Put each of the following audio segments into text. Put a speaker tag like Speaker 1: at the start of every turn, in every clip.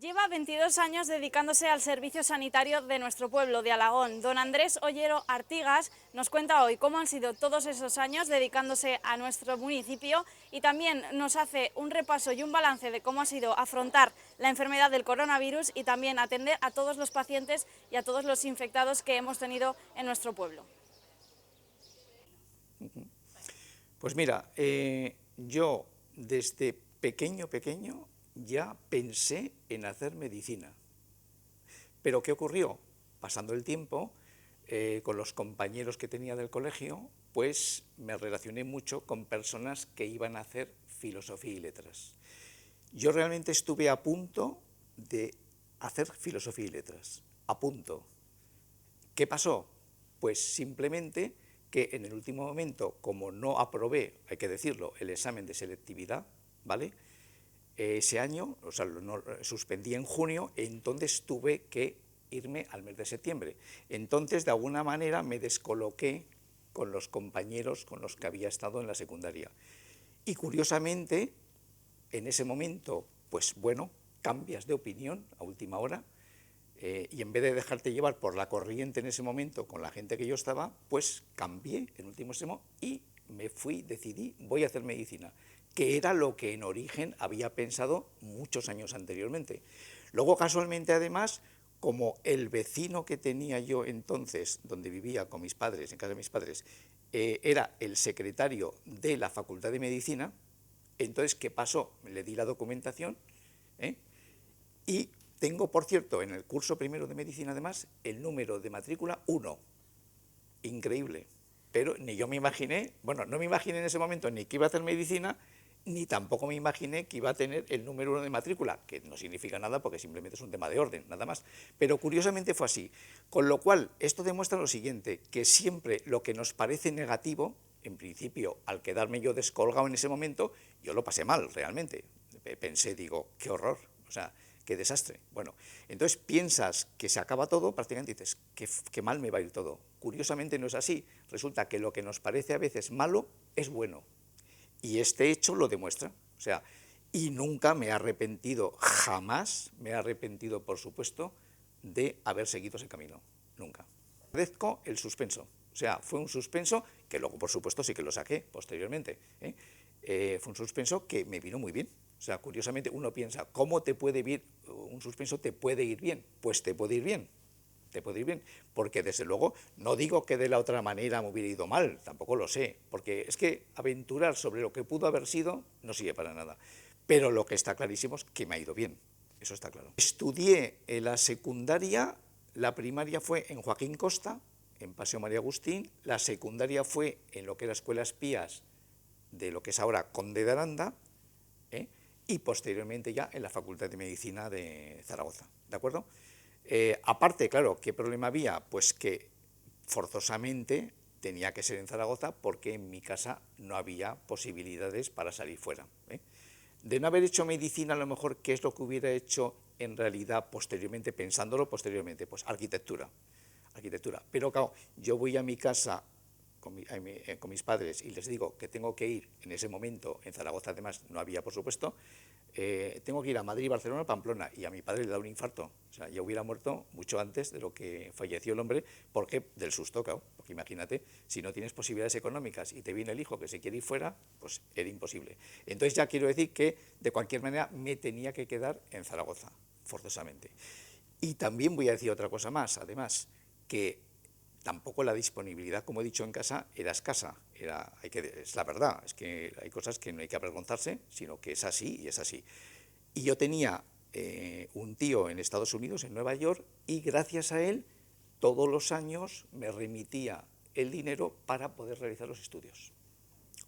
Speaker 1: Lleva 22 años dedicándose al servicio sanitario de nuestro pueblo, de Alagón. Don Andrés Ollero Artigas nos cuenta hoy cómo han sido todos esos años dedicándose a nuestro municipio y también nos hace un repaso y un balance de cómo ha sido afrontar la enfermedad del coronavirus y también atender a todos los pacientes y a todos los infectados que hemos tenido en nuestro pueblo.
Speaker 2: Pues mira, yo desde pequeño ya pensé en hacer medicina. Pero ¿qué ocurrió? Pasando el tiempo, con los compañeros que tenía del colegio, pues me relacioné mucho con personas que iban a hacer filosofía y letras. Yo realmente estuve a punto de hacer filosofía y letras, a punto. ¿Qué pasó? Pues simplemente que en el último momento, como no aprobé, hay que decirlo, el examen de selectividad, ¿vale? Ese año, o sea, suspendí en junio, entonces tuve que irme al mes de septiembre. Entonces, de alguna manera, me descoloqué con los compañeros con los que había estado en la secundaria. Y curiosamente, en ese momento, pues bueno, cambias de opinión a última hora, y en vez de dejarte llevar por la corriente en ese momento con la gente que yo estaba, pues cambié en último extremo y me fui, decidí, voy a hacer medicina, que era lo que en origen había pensado muchos años anteriormente. Luego, casualmente, además, como el vecino que tenía yo entonces, donde vivía con mis padres, en casa de mis padres, era el secretario de la Facultad de Medicina, entonces, ¿qué pasó? Le di la documentación, y tengo, por cierto, en el curso primero de medicina, además, el número de matrícula 1. Increíble. Pero ni yo me imaginé, bueno, no me imaginé en ese momento ni que iba a hacer medicina, ni tampoco me imaginé que iba a tener el número 1 de matrícula, que no significa nada porque simplemente es un tema de orden, nada más. Pero curiosamente fue así. Con lo cual, esto demuestra lo siguiente, que siempre lo que nos parece negativo, en principio, al quedarme yo descolgado en ese momento, yo lo pasé mal, realmente. Pensé, digo, qué horror, o sea, qué desastre. Bueno, entonces piensas que se acaba todo, prácticamente dices, qué mal me va a ir todo. Curiosamente no es así. Resulta que lo que nos parece a veces malo es bueno. Y este hecho lo demuestra. O sea, y nunca me he arrepentido, jamás me he arrepentido, por supuesto, de haber seguido ese camino. Nunca. Agradezco el suspenso. O sea, fue un suspenso que luego, por supuesto, sí que lo saqué posteriormente. Fue un suspenso que me vino muy bien. O sea, curiosamente uno piensa, ¿cómo te puede ir un suspenso? ¿Te puede ir bien? Pues te puede ir bien. Te puede ir bien, porque desde luego no digo que de la otra manera me hubiera ido mal, tampoco lo sé, porque es que aventurar sobre lo que pudo haber sido no sirve para nada, pero lo que está clarísimo es que me ha ido bien, eso está claro. Estudié en la secundaria, la primaria fue en Joaquín Costa, en Paseo María Agustín, la secundaria fue en lo que era Escuelas Pías de lo que es ahora Conde de Aranda, y posteriormente ya en la Facultad de Medicina de Zaragoza, ¿de acuerdo? Aparte, claro, ¿qué problema había? Pues que forzosamente tenía que ser en Zaragoza porque en mi casa no había posibilidades para salir fuera. De no haber hecho medicina, a lo mejor, ¿qué es lo que hubiera hecho en realidad posteriormente, pensándolo posteriormente? Pues arquitectura. Pero claro, yo voy a mi casa con mis padres y les digo que tengo que ir en ese momento, en Zaragoza además no había, por supuesto, tengo que ir a Madrid, Barcelona, Pamplona, y a mi padre le da un infarto. O sea, yo hubiera muerto mucho antes de lo que falleció el hombre, porque del susto, claro, porque imagínate, si no tienes posibilidades económicas y te viene el hijo que se quiere ir fuera, pues era imposible. Entonces ya quiero decir que, de cualquier manera, me tenía que quedar en Zaragoza, forzosamente. Y también voy a decir otra cosa más, además, que tampoco la disponibilidad, como he dicho, en casa era escasa. Es la verdad, es que hay cosas que no hay que avergonzarse, sino que es así y es así. Y yo tenía un tío en Estados Unidos, en Nueva York, y gracias a él, todos los años me remitía el dinero para poder realizar los estudios.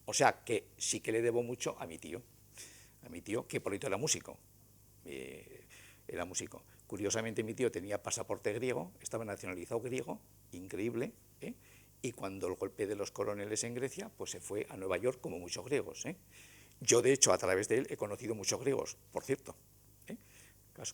Speaker 2: O sea que sí que le debo mucho a mi tío, que por cierto era músico. Era músico. Curiosamente mi tío tenía pasaporte griego, estaba nacionalizado griego, increíble, y cuando el golpe de los coroneles en Grecia, pues se fue a Nueva York como muchos griegos. Yo, de hecho, a través de él he conocido muchos griegos, por cierto,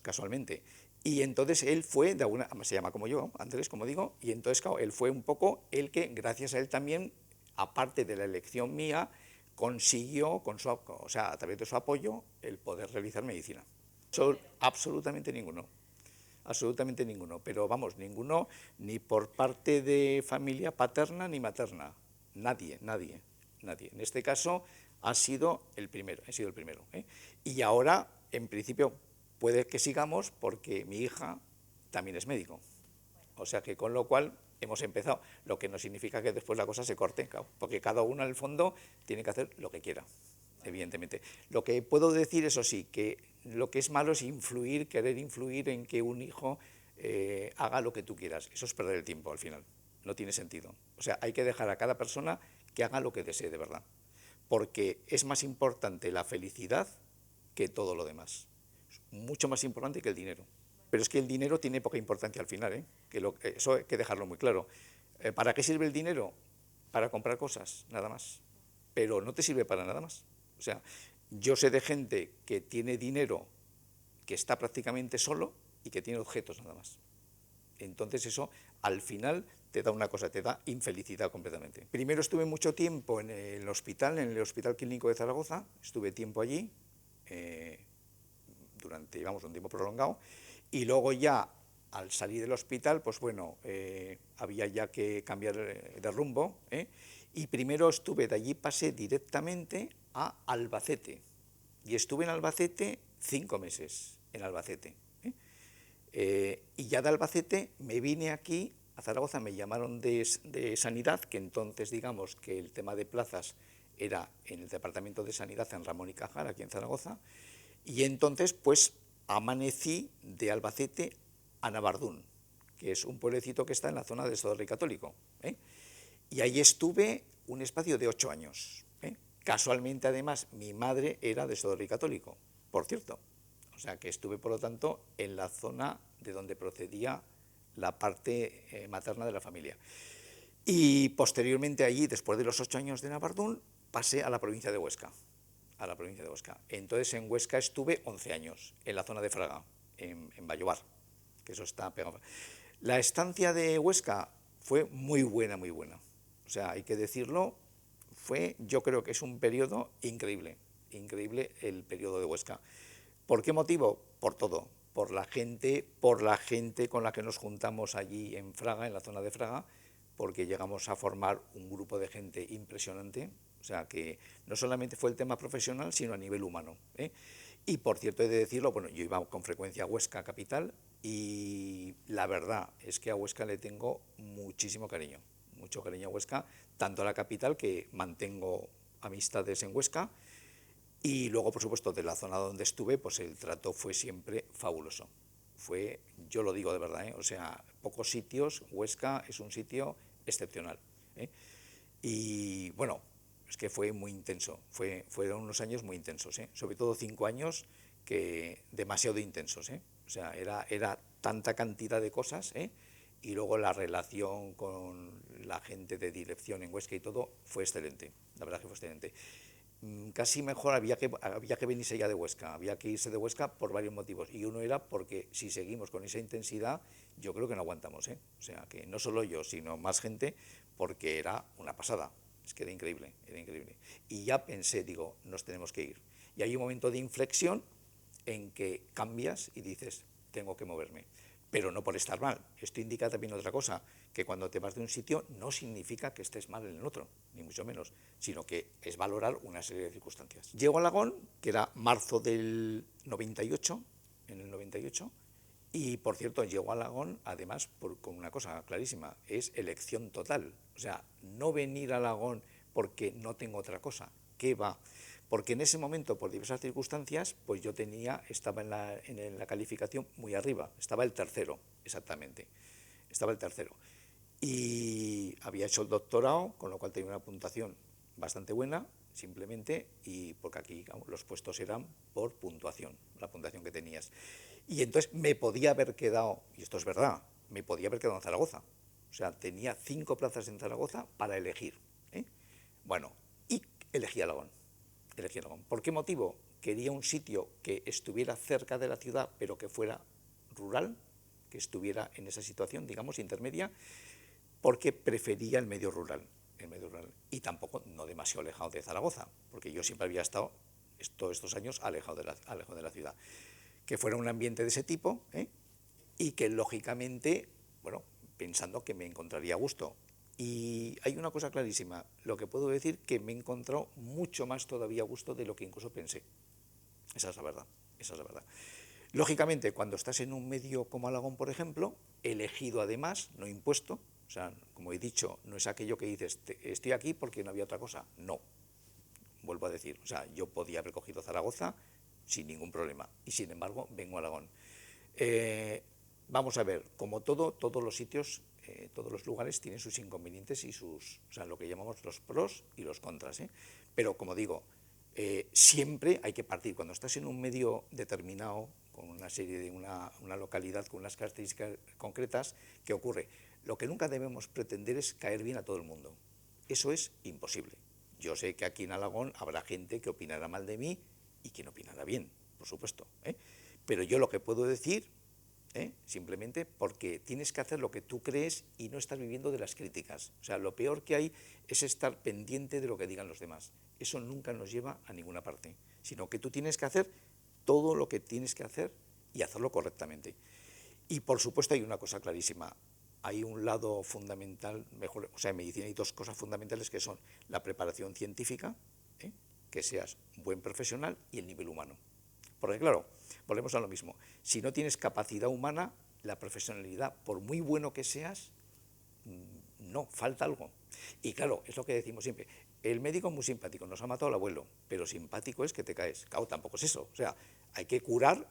Speaker 2: casualmente. Y entonces él fue, se llama como yo, Andrés, como digo, y entonces, claro, él fue un poco el que, gracias a él también, aparte de la elección mía, consiguió, o sea, a través de su apoyo, el poder realizar medicina. Absolutamente ninguno. Absolutamente ninguno, pero vamos, ninguno ni por parte de familia paterna ni materna. Nadie, nadie, nadie. En este caso ha sido el primero, he sido el primero. Y ahora, en principio, puede que sigamos porque mi hija también es médico. O sea que con lo cual hemos empezado, lo que no significa que después la cosa se corte, claro, porque cada uno en el fondo tiene que hacer lo que quiera, evidentemente. Lo que puedo decir, eso sí, que lo que es malo es influir, querer influir en que un hijo haga lo que tú quieras. Eso es perder el tiempo al final, no tiene sentido. O sea, hay que dejar a cada persona que haga lo que desee de verdad, porque es más importante la felicidad que todo lo demás. Es mucho más importante que el dinero. Pero es que el dinero tiene poca importancia al final, eso hay que dejarlo muy claro. ¿Para qué sirve el dinero? Para comprar cosas, nada más. Pero no te sirve para nada más. O sea, yo sé de gente que tiene dinero, que está prácticamente solo y que tiene objetos nada más. Entonces eso al final te da una cosa, te da infelicidad completamente. Primero estuve mucho tiempo en el Hospital Clínico de Zaragoza, estuve tiempo allí, durante, un tiempo prolongado, y luego ya al salir del hospital, pues bueno, había ya que cambiar de rumbo, y primero estuve, de allí pasé directamente a Albacete, y estuve en Albacete 5 meses, en Albacete. Y ya de Albacete me vine aquí a Zaragoza, me llamaron de Sanidad, que entonces digamos que el tema de plazas era en el Departamento de Sanidad en Ramón y Cajal, aquí en Zaragoza, y entonces pues amanecí de Albacete a Navardún, que es un pueblecito que está en la zona de Sodorri Católico, y ahí estuve un espacio de 8 años. Casualmente, además, mi madre era de Sodorri Católico, por cierto. O sea, que estuve, por lo tanto, en la zona de donde procedía la parte materna de la familia. Y posteriormente allí, después de los 8 años de Navardún, pasé a la provincia de Huesca. Entonces en Huesca estuve 11 años, en la zona de Fraga, en Vallobar, que eso está pegado. La estancia de Huesca fue muy buena, muy buena. O sea, hay que decirlo, yo creo que es un periodo increíble, increíble el periodo de Huesca. ¿Por qué motivo? Por todo, por la gente con la que nos juntamos allí en Fraga, en la zona de Fraga, porque llegamos a formar un grupo de gente impresionante. O sea, que no solamente fue el tema profesional, sino a nivel humano. Y por cierto, he de decirlo, bueno, yo iba con frecuencia a Huesca capital y la verdad es que a Huesca le tengo muchísimo cariño, mucho cariño a Huesca, tanto a la capital, que mantengo amistades en Huesca, y luego, por supuesto, de la zona donde estuve, pues el trato fue siempre fabuloso. Yo lo digo de verdad, o sea, pocos sitios, Huesca es un sitio excepcional. Y bueno, es que fue muy intenso, fueron unos años muy intensos, sobre todo 5 años que demasiado intensos, o sea, era tanta cantidad de cosas, y luego la relación con la gente de dirección en Huesca y todo fue excelente, la verdad que fue excelente. Casi mejor había que venirse ya de Huesca, había que irse de Huesca por varios motivos, y uno era porque si seguimos con esa intensidad, yo creo que no aguantamos, o sea, que no solo yo, sino más gente, porque era una pasada. Es que era increíble, era increíble. Y ya pensé, digo, nos tenemos que ir. Y hay un momento de inflexión en que cambias y dices, tengo que moverme. Pero no por estar mal. Esto indica también otra cosa, que cuando te vas de un sitio no significa que estés mal en el otro, ni mucho menos, sino que es valorar una serie de circunstancias. Llego a Alagón, que era marzo del 98, en el 98, y, por cierto, llego a Alagón, además, con una cosa clarísima, es elección total. O sea, no venir a Alagón porque no tengo otra cosa. ¿Qué va? Porque en ese momento, por diversas circunstancias, pues yo estaba en la calificación muy arriba, estaba el tercero, exactamente. Estaba el tercero. Y había hecho el doctorado, con lo cual tenía una puntuación bastante buena, simplemente, y porque aquí los puestos eran por puntuación, la puntuación que tenías. Y entonces me podía haber quedado, y esto es verdad, me podía haber quedado en Zaragoza. O sea, tenía 5 plazas en Zaragoza para elegir. Bueno, y elegí Alagón. ¿Por qué motivo? Quería un sitio que estuviera cerca de la ciudad, pero que fuera rural, que estuviera en esa situación, digamos, intermedia, porque prefería el medio rural. Y tampoco no demasiado alejado de Zaragoza, porque yo siempre había estado todos estos años alejado de la ciudad. que fuera un ambiente de ese tipo, y que lógicamente, bueno, pensando que me encontraría a gusto. Y hay una cosa clarísima, lo que puedo decir que me he encontrado mucho más todavía a gusto de lo que incluso pensé. Esa es la verdad, esa es la verdad. Lógicamente, cuando estás en un medio como Alagón, por ejemplo, elegido además, no impuesto, o sea, como he dicho, no es aquello que dices, estoy aquí porque no había otra cosa, no. Vuelvo a decir, o sea, yo podía haber cogido Zaragoza sin ningún problema, y sin embargo vengo a Alagón. Vamos a ver, como todo, todos los sitios, todos los lugares tienen sus inconvenientes y sus, o sea, lo que llamamos los pros y los contras, pero como digo, siempre hay que partir, cuando estás en un medio determinado, con una serie de una localidad, con unas características concretas, ¿qué ocurre? Lo que nunca debemos pretender es caer bien a todo el mundo, eso es imposible. Yo sé que aquí en Alagón habrá gente que opinará mal de mí y quien opinará bien, por supuesto, pero yo lo que puedo decir, simplemente porque tienes que hacer lo que tú crees y no estás viviendo de las críticas. O sea, lo peor que hay es estar pendiente de lo que digan los demás. Eso nunca nos lleva a ninguna parte, sino que tú tienes que hacer todo lo que tienes que hacer y hacerlo correctamente. Y por supuesto hay una cosa clarísima, hay un lado fundamental, mejor, o sea, en medicina hay dos cosas fundamentales que son la preparación científica, que seas un buen profesional, y el nivel humano. Porque claro, volvemos a lo mismo, si no tienes capacidad humana, la profesionalidad, por muy bueno que seas, no, falta algo. Y claro, es lo que decimos siempre, el médico es muy simpático, nos ha matado el abuelo, pero simpático es que te caes. Claro, tampoco es eso, o sea, hay que curar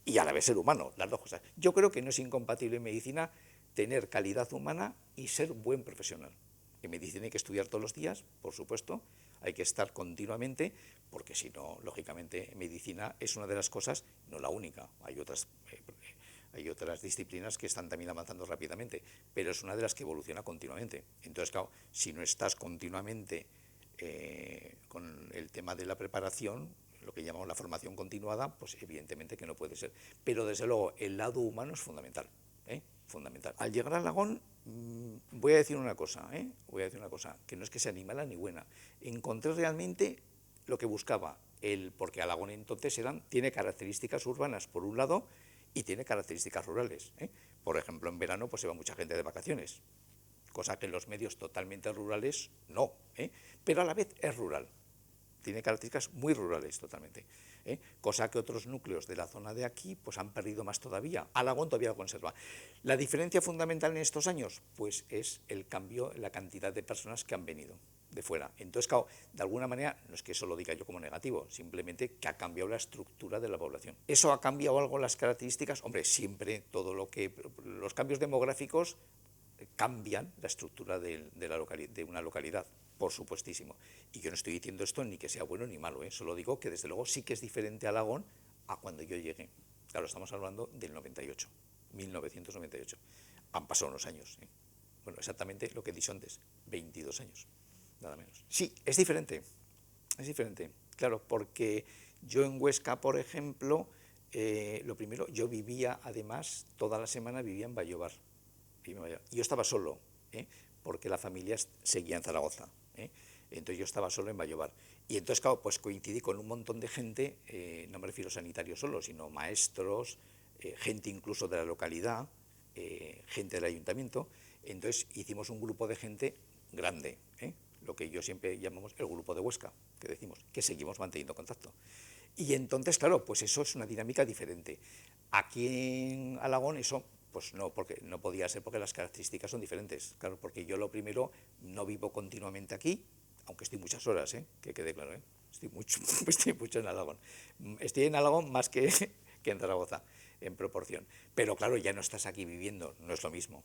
Speaker 2: y a la vez ser humano, las dos cosas. Yo creo que no es incompatible en medicina tener calidad humana y ser buen profesional. En medicina hay que estudiar todos los días, por supuesto, hay que estar continuamente, porque si no, lógicamente, medicina es una de las cosas, no la única, hay otras disciplinas que están también avanzando rápidamente, pero es una de las que evoluciona continuamente. Entonces, claro, si no estás continuamente con el tema de la preparación, lo que llamamos la formación continuada, pues evidentemente que no puede ser. Pero desde luego el lado humano es fundamental, fundamental. Al llegar a Alagón, voy a decir una cosa, que no es que sea ni mala ni buena. Encontré realmente lo que buscaba, porque Alagón entonces tiene características urbanas por un lado y tiene características rurales. Por ejemplo, en verano pues se va mucha gente de vacaciones, cosa que en los medios totalmente rurales no, pero a la vez es rural. Tiene características muy rurales totalmente, cosa que otros núcleos de la zona de aquí pues han perdido más todavía. Alagón todavía lo conserva. La diferencia fundamental en estos años pues es el cambio en la cantidad de personas que han venido de fuera. Entonces, claro, de alguna manera, no es que eso lo diga yo como negativo, simplemente que ha cambiado la estructura de la población. ¿Eso ha cambiado algo las características? Hombre, siempre los cambios demográficos cambian la estructura de una localidad, por supuestísimo. Y yo no estoy diciendo esto ni que sea bueno ni malo, solo digo que desde luego sí que es diferente a Alagón a cuando yo llegué. Claro, estamos hablando del 98, 1998. Han pasado unos años. Bueno, exactamente lo que he dicho antes, 22 años, nada menos. Sí, es diferente, claro, porque yo en Huesca, por ejemplo, lo primero, yo vivía, además, toda la semana vivía en Vallobar. Yo estaba solo, porque la familia seguía en Zaragoza, entonces yo estaba solo en Vallobar. Y entonces, claro, pues coincidí con un montón de gente, no me refiero a sanitarios solo, sino maestros, gente incluso de la localidad, gente del ayuntamiento. Entonces hicimos un grupo de gente grande, lo que yo siempre llamamos el grupo de Huesca, que decimos, que seguimos manteniendo contacto. Y entonces, claro, pues eso es una dinámica diferente. Aquí en Alagón eso pues no, porque no podía ser, porque las características son diferentes. Claro, porque yo lo primero no vivo continuamente aquí, aunque estoy muchas horas, que quede claro, estoy mucho en Alagón. Estoy en Alagón más que en Zaragoza, en proporción. Pero claro, ya no estás aquí viviendo, no es lo mismo,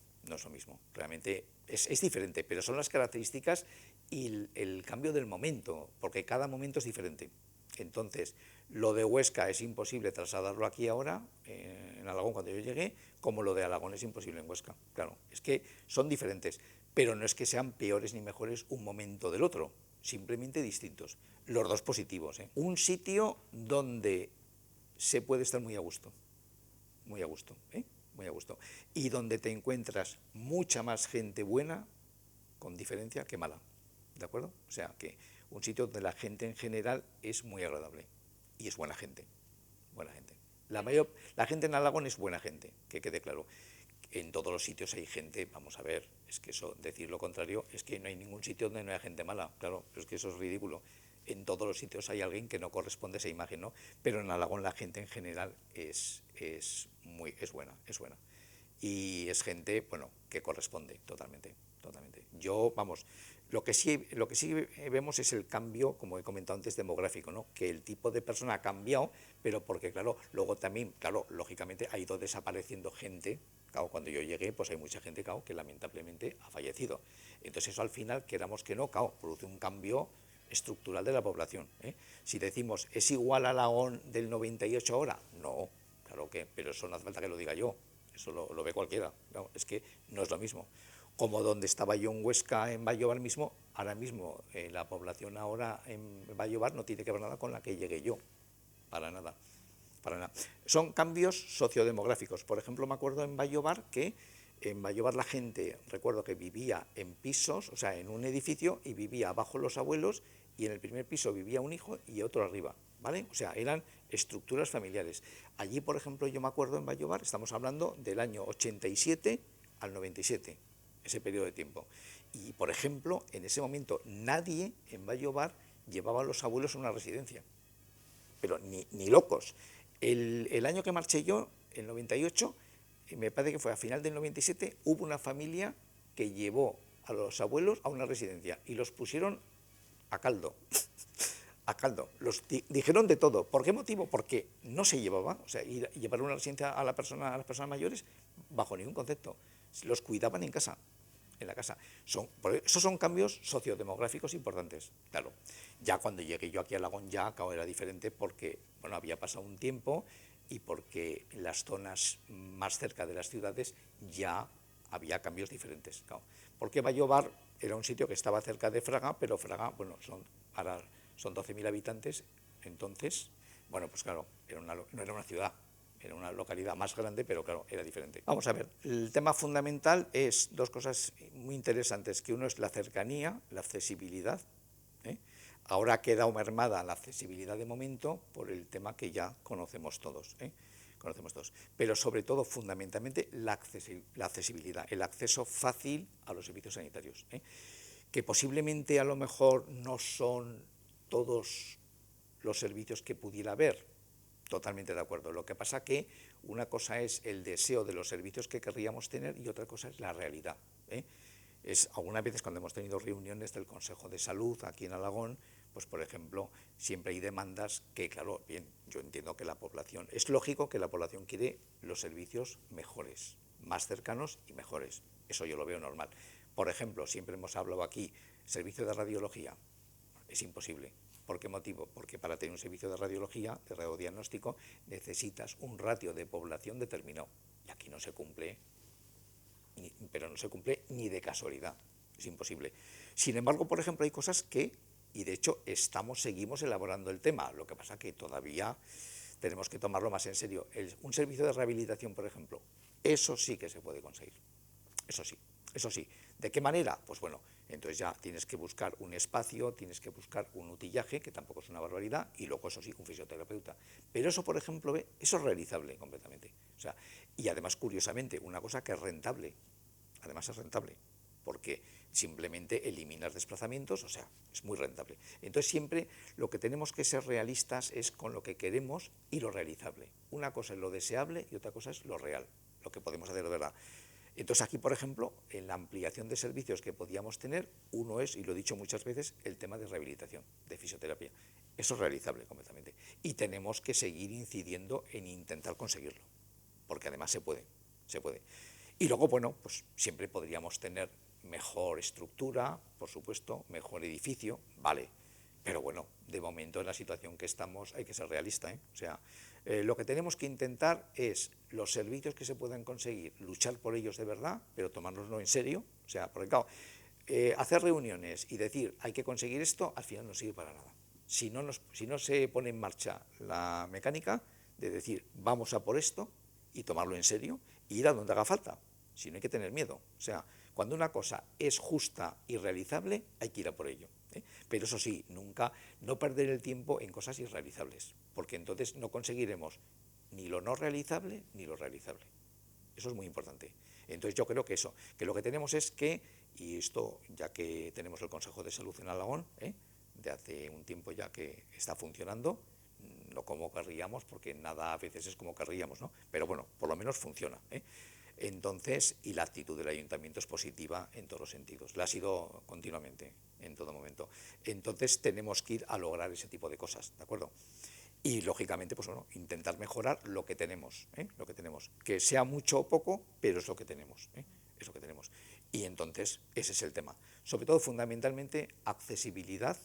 Speaker 2: Realmente es diferente, pero son las características y el cambio del momento, porque cada momento es diferente. Entonces, lo de Huesca es imposible trasladarlo aquí ahora, en Alagón cuando yo llegué, como lo de Alagón es imposible en Huesca. Claro, es que son diferentes, pero no es que sean peores ni mejores un momento del otro, simplemente distintos. Los dos positivos. Un sitio donde se puede estar muy a gusto, muy a gusto, muy a gusto, y donde te encuentras mucha más gente buena, con diferencia, que mala, ¿de acuerdo? O sea, que un sitio donde la gente en general es muy agradable y es buena gente, buena gente. La gente en Alagón es buena gente, que quede claro. En todos los sitios hay gente, vamos a ver, es que eso, decir lo contrario, es que no hay ningún sitio donde no haya gente mala, claro, pero es que eso es ridículo. En todos los sitios hay alguien que no corresponde a esa imagen, ¿no? Pero en Alagón la gente en general es buena, es buena. Y es gente, bueno, que corresponde totalmente, totalmente. Yo, vamos, lo que sí vemos es el cambio, como he comentado antes, demográfico, ¿no? Que el tipo de persona ha cambiado, pero porque, claro, luego también, claro, lógicamente ha ido desapareciendo gente. Claro, cuando yo llegué, pues hay mucha gente, claro, que lamentablemente ha fallecido. Entonces eso al final, queramos que no, claro, produce un cambio estructural de la población, ¿eh? Si decimos, ¿es igual a Alagón del 98 ahora? No, claro que, pero eso no hace falta que lo diga yo, eso lo ve cualquiera, no, es que no es lo mismo. Como donde estaba yo en Huesca, en Vallobar mismo, ahora mismo la población ahora en Vallobar no tiene que ver nada con la que llegué yo, para nada. Para nada. Son cambios sociodemográficos. Por ejemplo, me acuerdo en Vallobar que en Vallobar la gente, recuerdo que vivía en pisos, o sea, en un edificio, y vivía abajo los abuelos, y en el primer piso vivía un hijo y otro arriba, ¿vale? O sea, eran estructuras familiares. Allí, por ejemplo, yo me acuerdo en Vallobar, estamos hablando del año 87 al 97, ese periodo de tiempo. Y, por ejemplo, en ese momento nadie en Vallobar llevaba a los abuelos a una residencia, pero ni locos. El año que marché yo, el 98, me parece que fue a final del 97, hubo una familia que llevó a los abuelos a una residencia y los pusieron a caldo. A caldo. Los dijeron de todo. ¿Por qué motivo? Porque no se llevaba, o sea, llevar una residencia a las personas mayores bajo ningún concepto. Los cuidaban en casa. En la casa. Esos son cambios sociodemográficos importantes, claro. Ya cuando llegué yo aquí a Alagón ya era diferente porque, bueno, había pasado un tiempo y porque en las zonas más cerca de las ciudades ya había cambios diferentes, claro. Porque Vallobar era un sitio que estaba cerca de Fraga, pero Fraga, bueno, ahora son 12.000 habitantes, entonces, bueno, pues claro, no era una ciudad. Era una localidad más grande, pero claro, era diferente. Vamos a ver, el tema fundamental es dos cosas muy interesantes, que uno es la cercanía, la accesibilidad, ¿eh? Ahora ha quedado mermada la accesibilidad de momento por el tema que ya conocemos todos, ¿eh? Conocemos todos. Pero sobre todo, fundamentalmente, la accesibilidad, el acceso fácil a los servicios sanitarios, ¿eh? Que posiblemente a lo mejor no son todos los servicios que pudiera haber. Totalmente de acuerdo. Lo que pasa que una cosa es el deseo de los servicios que querríamos tener y otra cosa es la realidad, ¿eh? Algunas veces cuando hemos tenido reuniones del Consejo de Salud aquí en Alagón, pues por ejemplo, siempre hay demandas que, claro, bien, yo entiendo que la población, es lógico que la población quiere los servicios mejores, más cercanos y mejores. Eso yo lo veo normal. Por ejemplo, siempre hemos hablado aquí, servicio de radiología, es imposible. ¿Por qué motivo? Porque para tener un servicio de radiología, de radiodiagnóstico, necesitas un ratio de población determinado. Y aquí no se cumple, pero no se cumple ni de casualidad. Es imposible. Sin embargo, por ejemplo, hay cosas que, y de hecho seguimos elaborando el tema, lo que pasa que todavía tenemos que tomarlo más en serio. Un servicio de rehabilitación, por ejemplo, eso sí que se puede conseguir. Eso sí, eso sí. ¿De qué manera? Pues bueno, entonces ya tienes que buscar un espacio, tienes que buscar un utillaje, que tampoco es una barbaridad, y luego eso sí, un fisioterapeuta. Pero eso, por ejemplo, eso es realizable completamente. O sea, y además, curiosamente, una cosa que es rentable, además es rentable, porque simplemente eliminas desplazamientos, o sea, es muy rentable. Entonces siempre lo que tenemos que ser realistas es con lo que queremos y lo realizable. Una cosa es lo deseable y otra cosa es lo real, lo que podemos hacer de verdad. Entonces aquí, por ejemplo, en la ampliación de servicios que podíamos tener, uno es, y lo he dicho muchas veces, el tema de rehabilitación, de fisioterapia. Eso es realizable completamente. Y tenemos que seguir incidiendo en intentar conseguirlo, porque además se puede, se puede. Y luego, bueno, pues siempre podríamos tener mejor estructura, por supuesto, mejor edificio, vale. Pero bueno, de momento en la situación que estamos hay que ser realista, ¿eh? O sea, lo que tenemos que intentar es los servicios que se puedan conseguir, luchar por ellos de verdad, pero tomárnoslo en serio. O sea, porque claro, hacer reuniones y decir hay que conseguir esto, al final no sirve para nada. Si no se pone en marcha la mecánica de decir vamos a por esto y tomarlo en serio e ir a donde haga falta, si no hay que tener miedo. O sea, cuando una cosa es justa y realizable, hay que ir a por ello, ¿eh? Pero eso sí, nunca no perder el tiempo en cosas irrealizables, porque entonces no conseguiremos ni lo no realizable ni lo realizable. Eso es muy importante. Entonces yo creo que eso, que lo que tenemos es que, y esto ya que tenemos el Consejo de Salud en Alagón, de hace un tiempo ya que está funcionando, no como querríamos, porque nada a veces es como querríamos, ¿no? Pero bueno, por lo menos funciona. Entonces, y la actitud del ayuntamiento es positiva en todos los sentidos, la ha sido continuamente, en todo momento. Entonces tenemos que ir a lograr ese tipo de cosas, ¿de acuerdo? Y lógicamente, pues bueno, intentar mejorar lo que tenemos, lo que tenemos, que sea mucho o poco, pero es lo que tenemos, es lo que tenemos. Y entonces ese es el tema. Sobre todo, fundamentalmente, accesibilidad.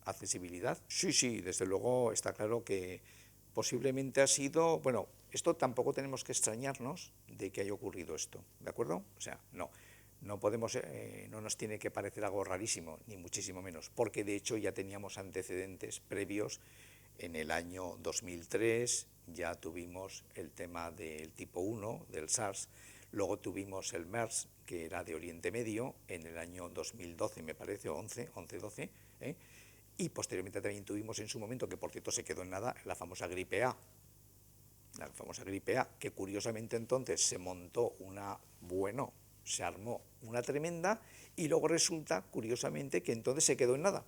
Speaker 2: Accesibilidad, sí, desde luego está claro que posiblemente ha sido, bueno, esto tampoco tenemos que extrañarnos de que haya ocurrido esto, ¿de acuerdo? O sea, no podemos, no nos tiene que parecer algo rarísimo, ni muchísimo menos, porque de hecho ya teníamos antecedentes previos. En el año 2003 ya tuvimos el tema del tipo 1, del SARS, luego tuvimos el MERS, que era de Oriente Medio, en el año 2012 me parece, o 11-12, y posteriormente también tuvimos en su momento, que por cierto se quedó en nada, la famosa gripe A, que curiosamente entonces se montó se armó una tremenda, y luego resulta, curiosamente, que entonces se quedó en nada.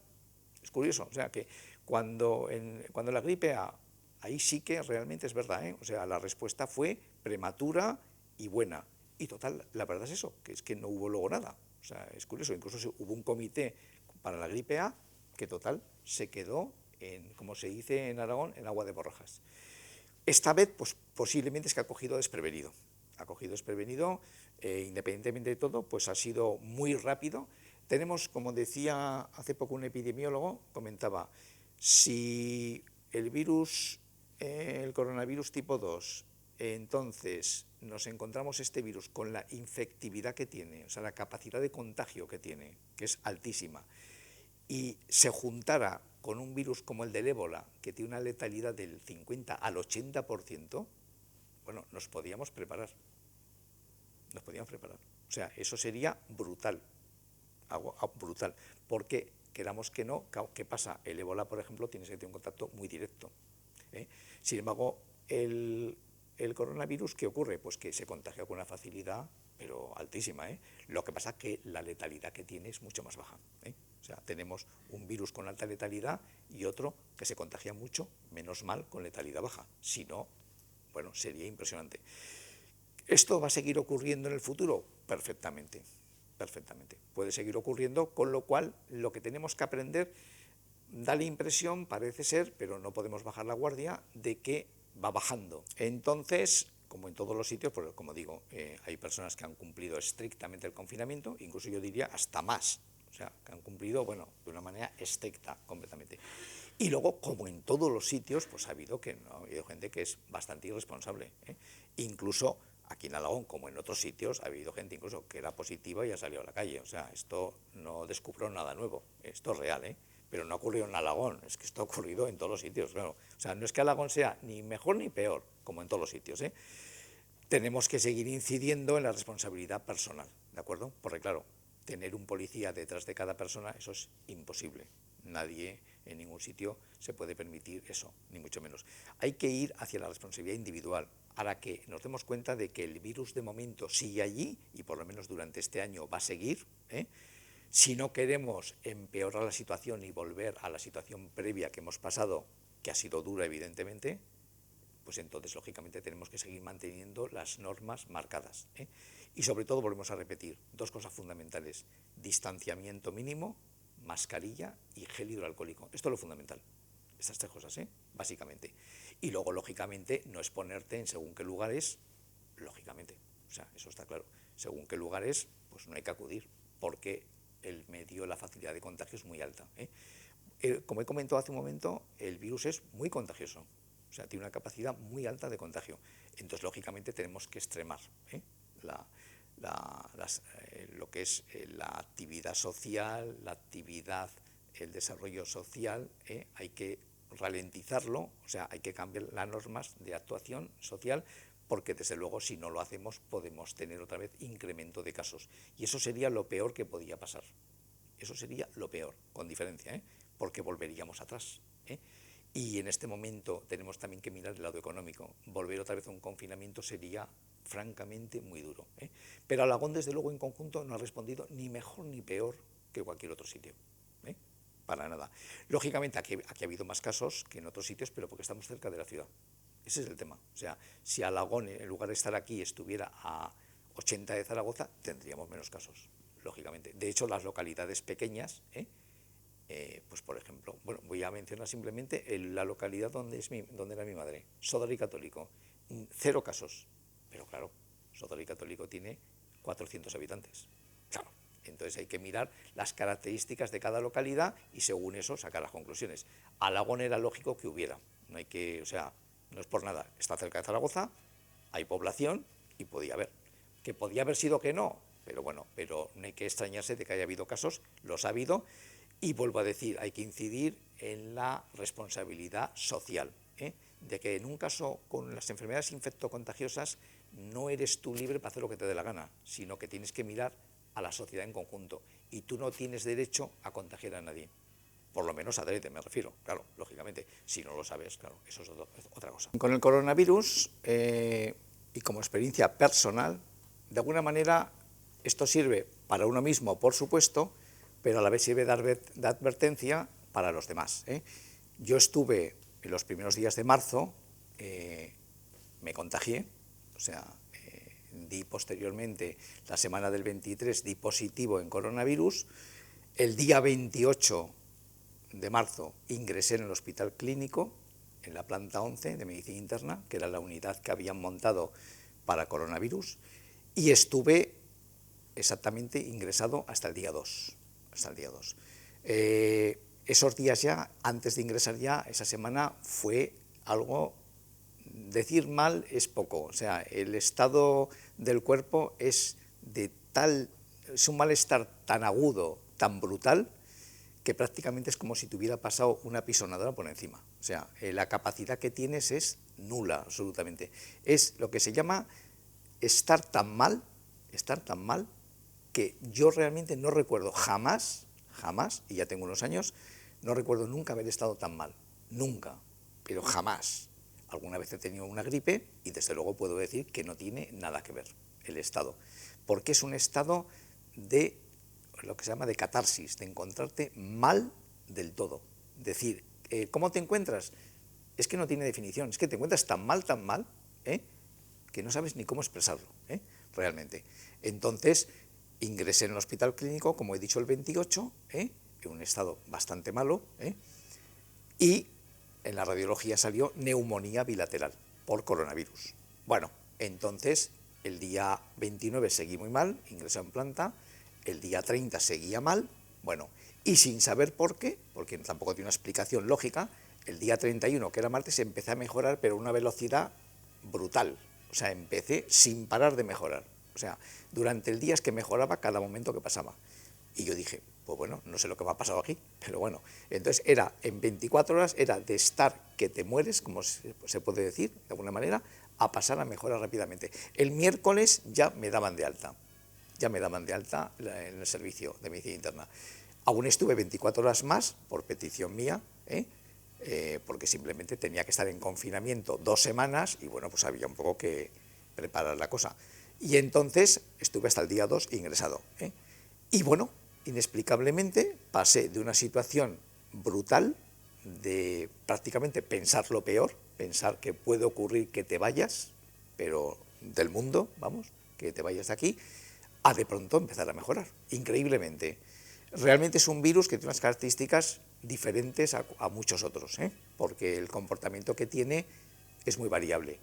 Speaker 2: Es curioso, o sea que cuando la gripe A, ahí sí que realmente es verdad, o sea, la respuesta fue prematura y buena. Y total, la verdad es eso, que es que no hubo luego nada. O sea, es curioso, incluso hubo un comité para la gripe A que total se quedó en, como se dice en Aragón, en agua de borrajas. Esta vez, pues posiblemente es que ha cogido desprevenido. Independientemente de todo, pues ha sido muy rápido. Tenemos, como decía hace poco un epidemiólogo, comentaba, si el coronavirus tipo 2, entonces nos encontramos este virus con la infectividad que tiene, o sea, la capacidad de contagio que tiene, que es altísima, y se juntara con un virus como el del ébola, que tiene una letalidad del 50 al 80%, bueno, nos podíamos preparar. O sea, eso sería brutal, algo brutal, porque queramos que no, ¿qué pasa? El ébola, por ejemplo, tienes que tener un contacto muy directo. Sin embargo, el coronavirus, ¿qué ocurre? Pues que se contagia con una facilidad, pero altísima. Lo que pasa es que la letalidad que tiene es mucho más baja. O sea, tenemos un virus con alta letalidad y otro que se contagia mucho, menos mal, con letalidad baja. Si no, bueno, sería impresionante. ¿Esto va a seguir ocurriendo en el futuro? Perfectamente. Puede seguir ocurriendo, con lo cual lo que tenemos que aprender, da la impresión, parece ser, pero no podemos bajar la guardia, de que va bajando. Entonces, como en todos los sitios, pues como digo, hay personas que han cumplido estrictamente el confinamiento, incluso yo diría hasta más, o sea, que han cumplido, bueno, de una manera estricta completamente. Y luego, como en todos los sitios, pues ha habido gente que es bastante irresponsable. Incluso aquí en Alagón, como en otros sitios, ha habido gente incluso que era positiva y ha salido a la calle. O sea, esto no descubrió nada nuevo, esto es real, pero no ha ocurrido en Alagón, es que esto ha ocurrido en todos los sitios, claro. O sea, no es que Alagón sea ni mejor ni peor, como en todos los sitios, Tenemos que seguir incidiendo en la responsabilidad personal, ¿de acuerdo? Porque claro, tener un policía detrás de cada persona, eso es imposible. Nadie en ningún sitio se puede permitir eso, ni mucho menos. Hay que ir hacia la responsabilidad individual, para que nos demos cuenta de que el virus de momento sigue allí, y por lo menos durante este año va a seguir. Si no queremos empeorar la situación y volver a la situación previa que hemos pasado, que ha sido dura evidentemente, pues entonces lógicamente tenemos que seguir manteniendo las normas marcadas. Y sobre todo volvemos a repetir dos cosas fundamentales: distanciamiento mínimo, mascarilla y gel hidroalcohólico. Esto es lo fundamental, estas tres cosas, básicamente. Y luego, lógicamente, no exponerte en según qué lugares, lógicamente, o sea, eso está claro. Según qué lugares, pues no hay que acudir, porque la facilidad de contagio es muy alta. Como he comentado hace un momento, el virus es muy contagioso, o sea, tiene una capacidad muy alta de contagio. Entonces, lógicamente, tenemos que extremar lo que es la actividad social, el desarrollo social, hay que ralentizarlo, o sea, hay que cambiar las normas de actuación social, porque desde luego si no lo hacemos podemos tener otra vez incremento de casos. Y eso sería lo peor que podía pasar. Eso sería lo peor, con diferencia, porque volveríamos atrás. y en este momento tenemos también que mirar el lado económico. Volver otra vez a un confinamiento sería francamente muy duro, ¿eh? Pero Alagón, desde luego, en conjunto no ha respondido ni mejor ni peor que cualquier otro sitio, ¿eh? Para nada. Lógicamente aquí ha habido más casos que en otros sitios, pero porque estamos cerca de la ciudad. Ese es el tema. O sea, si Alagón, en lugar de estar aquí, estuviera a 80 de Zaragoza, tendríamos menos casos, lógicamente. De hecho, las localidades pequeñas, pues por ejemplo, bueno, voy a mencionar simplemente la localidad donde era mi madre, Sodre y Católico, 0 casos, pero claro, Sodre y Católico tiene 400 habitantes, claro, entonces hay que mirar las características de cada localidad y según eso sacar las conclusiones. Alagón era lógico que hubiera, no hay que, o sea, no es por nada, está cerca de Zaragoza, hay población y podía haber, que podía haber sido que no, pero bueno, pero no hay que extrañarse de que haya habido casos, los ha habido. Y vuelvo a decir, hay que incidir en la responsabilidad social, de que en un caso con las enfermedades infectocontagiosas no eres tú libre para hacer lo que te dé la gana, sino que tienes que mirar a la sociedad en conjunto y tú no tienes derecho a contagiar a nadie, por lo menos adrede me refiero, claro, lógicamente, si no lo sabes, claro, eso es otra cosa. Con el coronavirus y como experiencia personal, de alguna manera esto sirve para uno mismo, por supuesto, pero a la vez sirve de advertencia para los demás, ¿eh? Yo estuve en los primeros días de marzo, me contagié, o sea, di posteriormente, la semana del 23, di positivo en coronavirus, el día 28 de marzo ingresé en el hospital clínico, en la planta 11 de medicina interna, que era la unidad que habían montado para coronavirus, y estuve exactamente ingresado hasta el día 2. Hasta el día 2. Esos días ya, antes de ingresar ya, esa semana fue algo, decir mal es poco, o sea, el estado del cuerpo es un malestar tan agudo, tan brutal, que prácticamente es como si te hubiera pasado una pisonadora por encima. O sea, la capacidad que tienes es nula, absolutamente. Es lo que se llama estar tan mal, que yo realmente no recuerdo jamás, y ya tengo unos años, no recuerdo nunca haber estado tan mal, nunca, pero jamás. Alguna vez he tenido una gripe y desde luego puedo decir que no tiene nada que ver el estado, porque es un estado de lo que se llama de catarsis, de encontrarte mal del todo. Decir, ¿cómo te encuentras? Es que no tiene definición, es que te encuentras tan mal, que no sabes ni cómo expresarlo, realmente. Entonces, ingresé en el hospital clínico, como he dicho, el 28, en un estado bastante malo, y en la radiología salió neumonía bilateral por coronavirus. Bueno, entonces el día 29 seguí muy mal, ingresé en planta, el día 30 seguía mal, bueno, y sin saber por qué, porque tampoco tiene una explicación lógica, el día 31, que era martes, empecé a mejorar, pero a una velocidad brutal, o sea, empecé sin parar de mejorar. O sea, durante el día es que mejoraba cada momento que pasaba. Y yo dije, pues bueno, no sé lo que me ha pasado aquí, pero bueno. Entonces era, en 24 horas, era de estar que te mueres, como se puede decir, de alguna manera, a pasar a mejorar rápidamente. El miércoles ya me daban de alta, en el servicio de medicina interna. Aún estuve 24 horas más, por petición mía, porque simplemente tenía que estar en confinamiento 2 semanas y bueno, pues había un poco que preparar la cosa. Y entonces estuve hasta el día 2 ingresado. Y bueno, inexplicablemente pasé de una situación brutal de prácticamente pensar lo peor, pensar que puede ocurrir que te vayas, pero del mundo, vamos, que te vayas de aquí, a de pronto empezar a mejorar, increíblemente. Realmente es un virus que tiene unas características diferentes a muchos otros, porque el comportamiento que tiene es muy variable,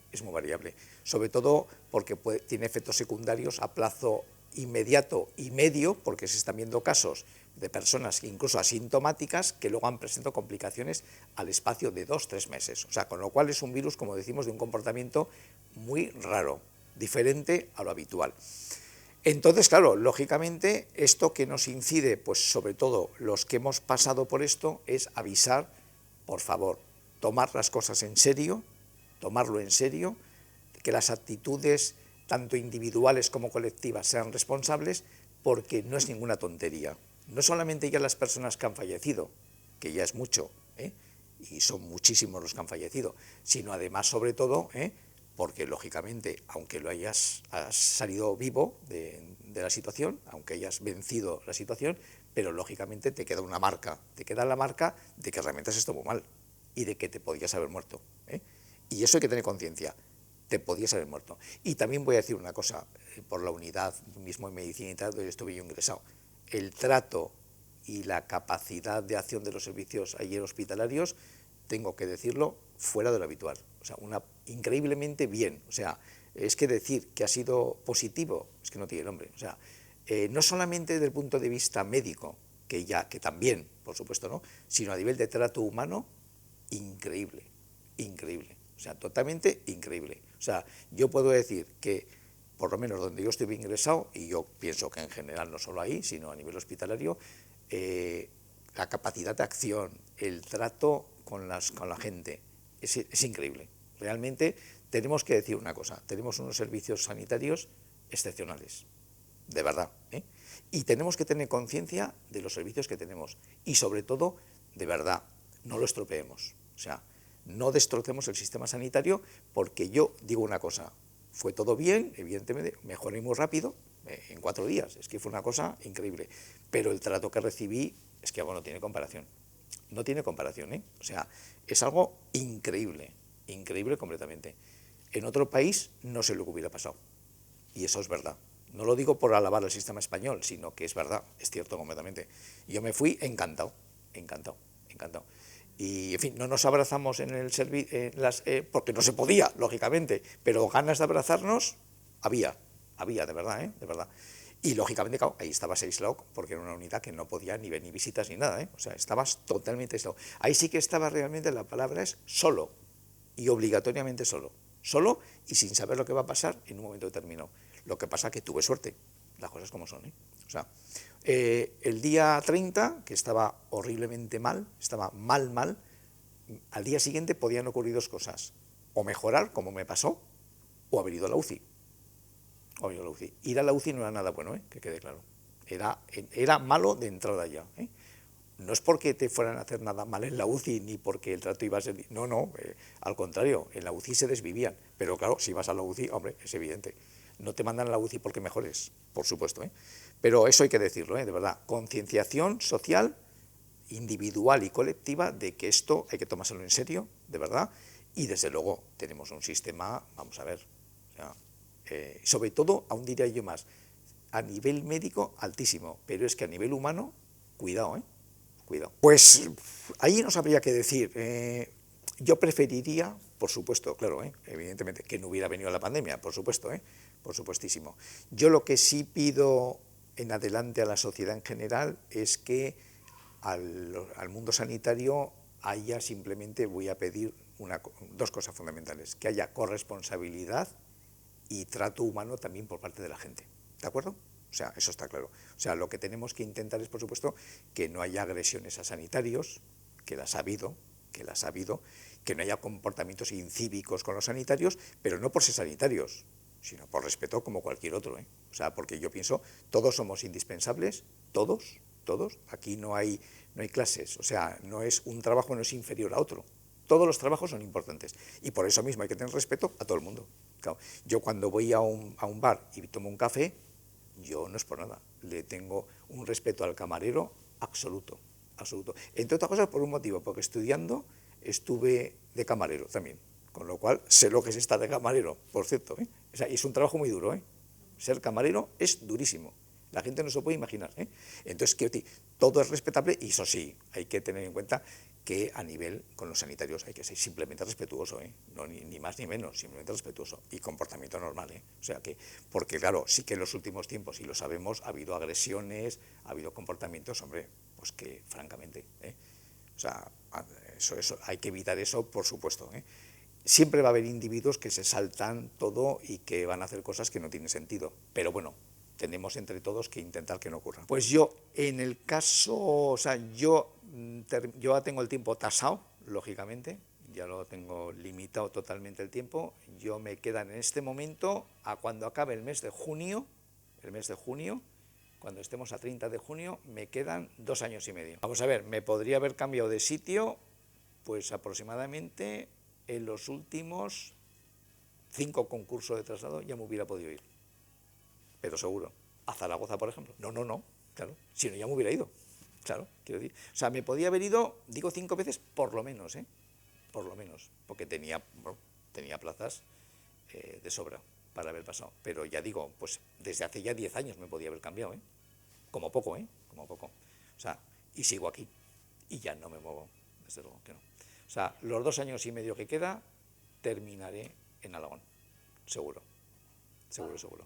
Speaker 2: sobre todo porque tiene efectos secundarios a plazo inmediato y medio, porque se están viendo casos de personas incluso asintomáticas que luego han presentado complicaciones al espacio de 2-3 meses, o sea, con lo cual es un virus, como decimos, de un comportamiento muy raro, diferente a lo habitual. Entonces, claro, lógicamente, esto que nos incide, pues sobre todo los que hemos pasado por esto, es avisar, por favor, tomar las cosas en serio, tomarlo en serio, que las actitudes, tanto individuales como colectivas, sean responsables, porque no es ninguna tontería. No solamente ya las personas que han fallecido, que ya es mucho, y son muchísimos los que han fallecido, sino además, sobre todo, porque lógicamente, aunque has salido vivo de la situación, aunque hayas vencido la situación, pero lógicamente te queda una marca, te queda la marca de que realmente has estado muy mal y de que te podías haber muerto. Y eso hay que tener conciencia, te podías haber muerto. Y también voy a decir una cosa, por la unidad mismo en medicina y tal, donde estuve yo ingresado, el trato y la capacidad de acción de los servicios ayer hospitalarios, tengo que decirlo, fuera de lo habitual. O sea, increíblemente bien. O sea, es que decir que ha sido positivo, es que no tiene nombre. O sea, no solamente desde el punto de vista médico, que también, por supuesto, ¿no?, sino a nivel de trato humano, increíble, increíble. O sea, totalmente increíble. O sea, yo puedo decir que, por lo menos donde yo estuve ingresado, y yo pienso que en general no solo ahí, sino a nivel hospitalario, la capacidad de acción, el trato con la gente, es increíble. Realmente tenemos que decir una cosa, tenemos unos servicios sanitarios excepcionales, de verdad, y tenemos que tener conciencia de los servicios que tenemos, y sobre todo, de verdad, no lo estropeemos, o sea, no destrocemos el sistema sanitario, porque yo digo una cosa, fue todo bien, evidentemente, mejoré muy rápido, en 4 días, es que fue una cosa increíble, pero el trato que recibí es que no tiene comparación, no tiene comparación, o sea, es algo increíble, increíble completamente. En otro país no sé lo que hubiera pasado, y eso es verdad. No lo digo por alabar el sistema español, sino que es verdad, es cierto completamente. Yo me fui encantado, encantado, encantado. Y, en fin, no nos abrazamos en el servicio, porque no se podía, lógicamente, pero ganas de abrazarnos había, de verdad, de verdad. Y, lógicamente, claro, ahí estabas aislado, porque era una unidad que no podía ni venir visitas ni nada, o sea, estabas totalmente aislado. Ahí sí que estaba realmente, la palabra es solo, y obligatoriamente solo. Solo y sin saber lo que va a pasar en un momento determinado. Lo que pasa es que tuve suerte, las cosas como son, O sea, el día 30, que estaba horriblemente mal, estaba mal, al día siguiente podían ocurrir 2 cosas, o mejorar, como me pasó, o haber ido a la UCI. Ir a la UCI no era nada bueno, que quede claro. Era malo de entrada ya. No es porque te fueran a hacer nada mal en la UCI, ni porque el trato iba a ser... No, al contrario, en la UCI se desvivían. Pero claro, si vas a la UCI, hombre, es evidente. No te mandan a la UCI porque mejores, por supuesto, Pero eso hay que decirlo, de verdad. Concienciación social, individual y colectiva, de que esto hay que tomárselo en serio, de verdad. Y desde luego tenemos un sistema, vamos a ver, o sea, sobre todo, aún diría yo más, a nivel médico altísimo, pero es que a nivel humano, cuidado, cuidado. Pues ahí no sabría qué decir. Yo preferiría, por supuesto, claro, evidentemente, que no hubiera venido la pandemia, por supuesto, por supuestísimo. Yo lo que sí pido en adelante a la sociedad en general es que al mundo sanitario haya simplemente, voy a pedir 2 cosas fundamentales, que haya corresponsabilidad y trato humano también por parte de la gente, ¿de acuerdo? O sea, eso está claro. O sea, lo que tenemos que intentar es, por supuesto, que no haya agresiones a sanitarios, que las ha habido, que no haya comportamientos incívicos con los sanitarios, pero no por ser sanitarios, sino por respeto como cualquier otro, O sea, porque yo pienso, todos somos indispensables, todos, aquí no hay clases, o sea, un trabajo no es inferior a otro, todos los trabajos son importantes, y por eso mismo hay que tener respeto a todo el mundo. Claro, yo cuando voy a un bar y tomo un café, yo no es por nada, le tengo un respeto al camarero absoluto, absoluto. Entre otras cosas por un motivo, porque estudiando estuve de camarero también, con lo cual sé lo que es estar de camarero, por cierto, O sea, es un trabajo muy duro, Ser camarero es durísimo, la gente no se lo puede imaginar, Entonces, quiero decir, todo es respetable y eso sí, hay que tener en cuenta que a nivel con los sanitarios hay que ser simplemente respetuoso, no, ni más ni menos, simplemente respetuoso y comportamiento normal, O sea que, porque claro, sí que en los últimos tiempos, y lo sabemos, ha habido agresiones, ha habido comportamientos, hombre, pues que francamente, o sea, eso, hay que evitar eso, por supuesto, Siempre va a haber individuos que se saltan todo y que van a hacer cosas que no tienen sentido, pero bueno, tenemos entre todos que intentar que no ocurra. Pues yo, en el caso, o sea, yo ya tengo el tiempo tasado, lógicamente, ya lo tengo limitado totalmente el tiempo, yo me quedan en este momento, a cuando acabe el mes de junio, cuando estemos a 30 de junio, me quedan 2 años y medio. Vamos a ver, me podría haber cambiado de sitio Pues aproximadamente en los últimos 5 concursos de traslado ya me hubiera podido ir, pero seguro. A Zaragoza, por ejemplo. No, claro, si no ya me hubiera ido, claro, quiero decir. O sea, me podía haber ido, digo 5 veces, por lo menos, por lo menos, porque tenía plazas de sobra para haber pasado. Pero ya digo, pues desde hace ya 10 años me podía haber cambiado, como poco, como poco. O sea, y sigo aquí, y ya no me muevo, desde luego que no. O sea, los 2 años y medio que queda, terminaré en Alagón, seguro, seguro.